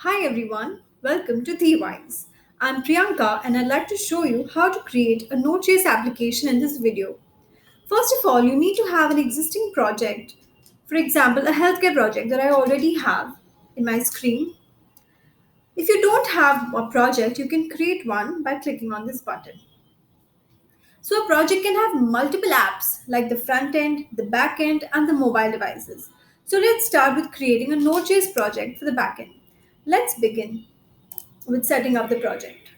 Hi everyone, welcome to The Wise. I'm Priyanka and I'd like to show you how to create a Node.js application in this video. First of all, you need to have an existing project. For example, a healthcare project that I already have in my screen. If you don't have a project, you can create one by clicking on this button. So a project can have multiple apps like the front end, the back end, and the mobile devices. So let's start with creating a Node.js project for the back end. Let's begin with setting up the project.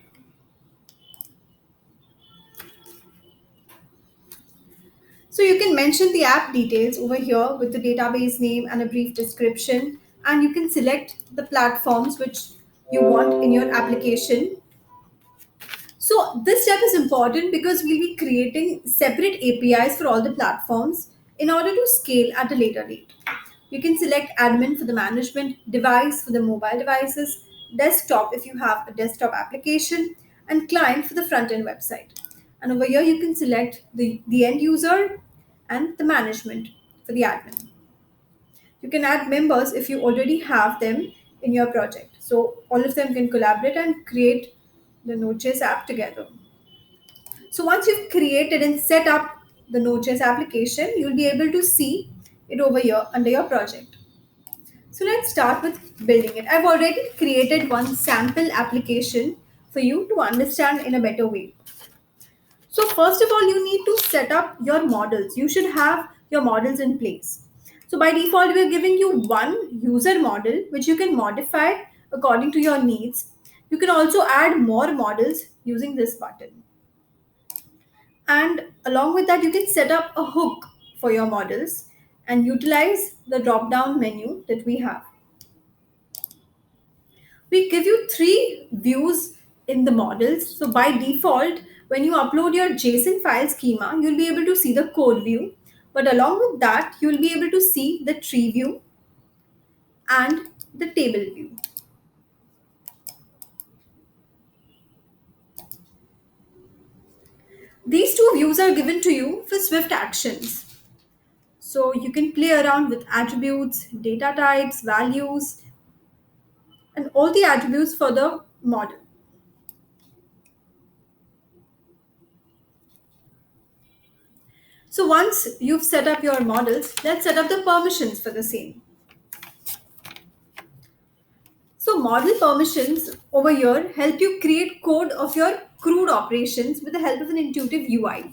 So you can mention the app details over here with the database name and a brief description, and you can select the platforms which you want in your application. So this step is important because we'll be creating separate APIs for all the platforms in order to scale at a later date. You can select admin for the management, device for the mobile devices, desktop if you have a desktop application, and client for the front end website. And over here, you can select the end user and the management for the admin. You can add members if you already have them in your project. So all of them can collaborate and create the Node.js app together. So once you've created and set up the Node.js application, you'll be able to see it over here under your project. So let's start with building it. I've already created one sample application for you to understand in a better way. So first of all, you need to set up your models. You should have your models in place. So by default, we're giving you one user model, which you can modify according to your needs. You can also add more models using this button. And along with that, you can set up a hook for your models and utilize the drop down menu that we have. We give you three views in the models. So by default, when you upload your JSON file schema, you'll be able to see the code view. But along with that, you'll be able to see the tree view and the table view. These two views are given to you for Swift actions. So you can play around with attributes, data types, values, and all the attributes for the model. So once you've set up your models, let's set up the permissions for the same. So model permissions over here help you create code of your crude operations with the help of an intuitive UI.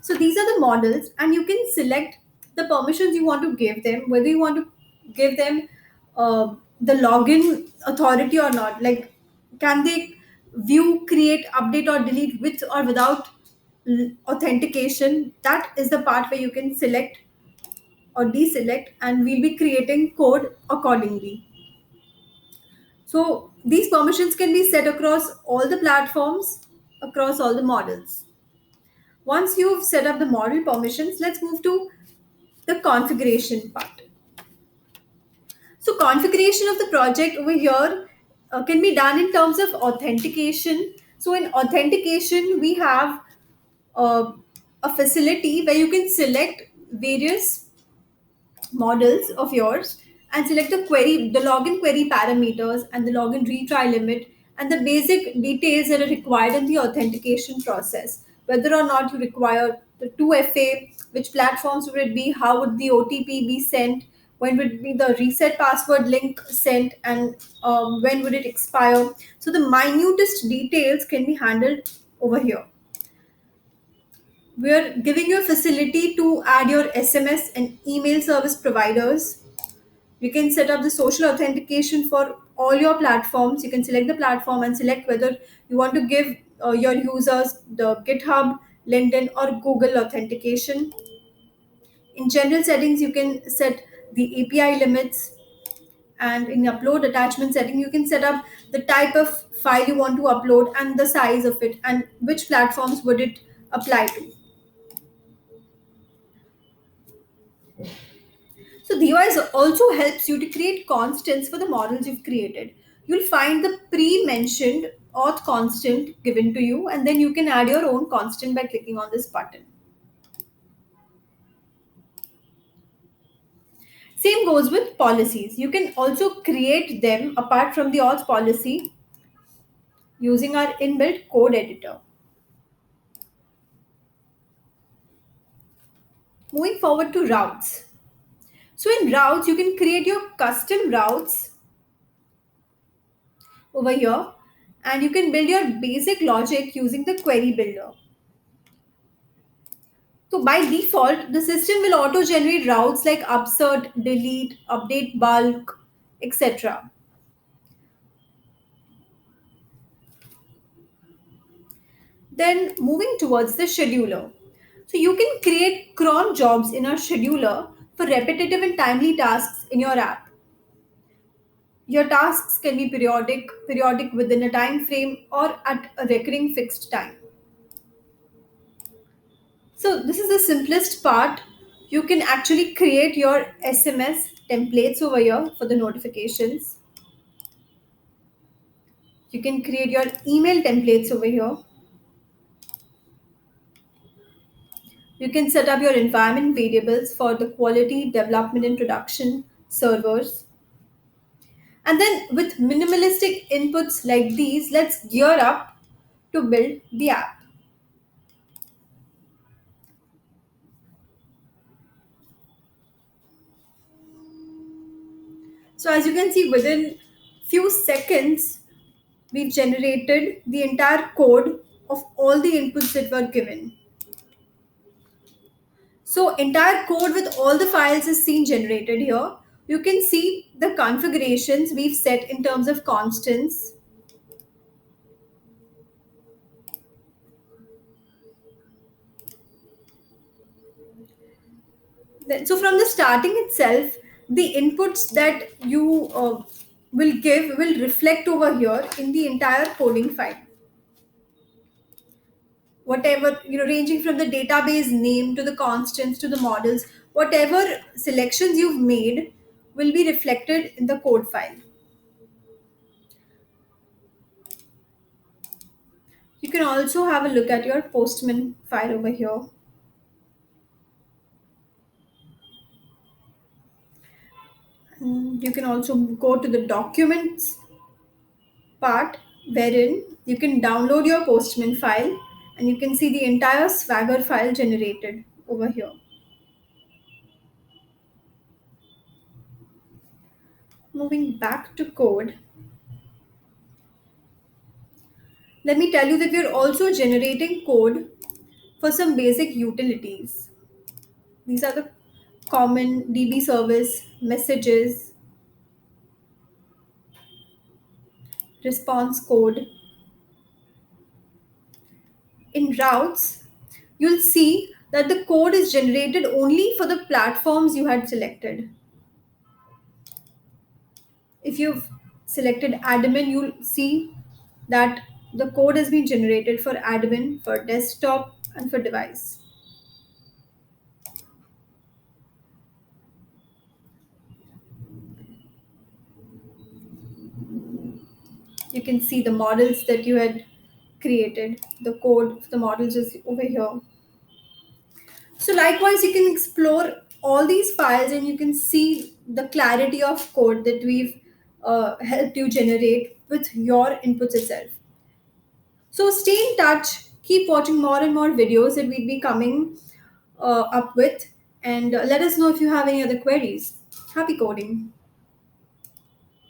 So these are the models and you can select the permissions you want to give them, whether you want to give them the login authority or not. Like, can they view, create, update or delete with or without authentication? That is the part where you can select or deselect and we'll be creating code accordingly. So these permissions can be set across all the platforms, across all the models. Once you've set up the model permissions, let's move to the configuration part. So configuration of the project over here can be done in terms of authentication. So in authentication, we have uh, a facility where you can select various models of yours and select the login query parameters and the login retry limit and the basic details that are required in the authentication process. Whether or not you require the 2FA, which platforms would it be, how would the OTP be sent, when would be the reset password link sent, and when would it expire. So the minutest details can be handled over here. We're giving you a facility to add your SMS and email service providers. You can set up the social authentication for all your platforms. You can select the platform and select whether you want to give your users the GitHub, LinkedIn, or Google authentication. In general settings, you can set the API limits, and in upload attachment setting, you can set up the type of file you want to upload and the size of it and which platforms would it apply to. So the UI also helps you to create constants for the models you've created. You'll find the pre-mentioned auth constant given to you, and then you can add your own constant by clicking on this button. Same goes with policies. You can also create them apart from the auth policy using our inbuilt code editor. Moving forward to routes. So in routes, you can create your custom routes over here, and you can build your basic logic using the query builder. So by default, the system will auto generate routes like upsert, delete, update bulk, etc. Then moving towards the scheduler. So you can create cron jobs in our scheduler for repetitive and timely tasks in your app. Your tasks can be periodic within a time frame, or at a recurring fixed time. So this is the simplest part. You can actually create your SMS templates over here for the notifications. You can create your email templates over here. You can set up your environment variables for the quality, development, and production servers. And then with minimalistic inputs like these, let's gear up to build the app. So as you can see, within few seconds, we've generated the entire code of all the inputs that were given. So entire code with all the files is seen generated here. You can see the configurations we've set in terms of constants. So from the starting itself, the inputs that you will give will reflect over here in the entire coding file. Whatever, ranging from the database name to the constants to the models, whatever selections you've made will be reflected in the code file. You can also have a look at your Postman file over here. You can also go to the documents part, wherein you can download your Postman file and you can see the entire Swagger file generated over here. Moving back to code, let me tell you that we are also generating code for some basic utilities. These are the common DB service, messages, response code. In routes, you'll see that the code is generated only for the platforms you had selected. If you've selected admin, you'll see that the code has been generated for admin, for desktop, and for device. You can see the models that you had created. The code for the models is over here. So likewise, you can explore all these files and you can see the clarity of code that we've helped you generate with your inputs itself. So stay in touch. Keep watching more and more videos that we'll be coming up with, and let us know if you have any other queries. Happy coding.